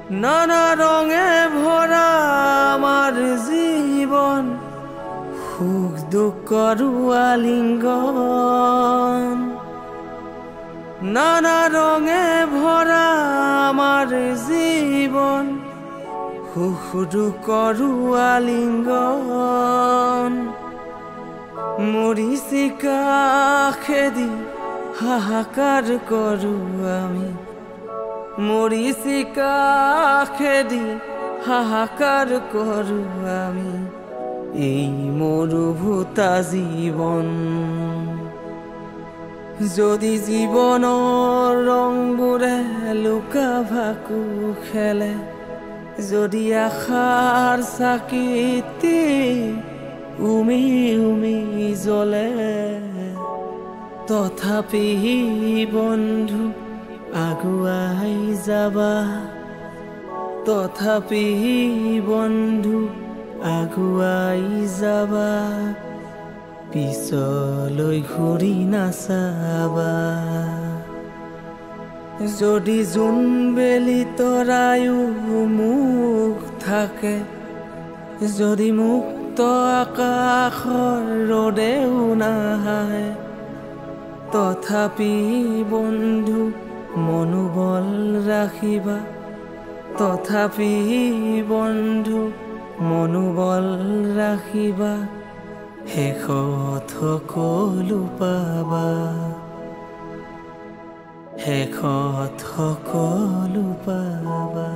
নানা রঙে ভরা আমার জীবন, সুখ দুঃখর আলিঙ্গন। নানা রঙে ভরা আমার জীবন, সুখ দুঃখর আলিঙ্গন। মরিচিকা খেদি হাহাকার করু আমি, মরিচিকা খেদি হাহাকার করু আমি। এই মরুভূতা জীবন, যদি জীবনৰ ৰংবোৰে লুকা ভাকু খেলে, যদি আশাৰ চাকিতি উমি উমি জ্বলে, তথাপি বন্ধু আগুৱাই যাবা, তথাপি বন্ধু আগুৱাই যাবা, পিছলৈ ঘূৰি নাচাবা। যদি জোনবেলি তৰায়ো মুখ থাকে, যদি মুক্ত আকাশৰ ৰ'দেও নাহায়, তথাপি বন্ধু মনোবল ৰাখিবা, তথাপি বন্ধু মনোবল ৰাখিবা। শেষত সকলো পাবা, শেষত সকলো পাবা।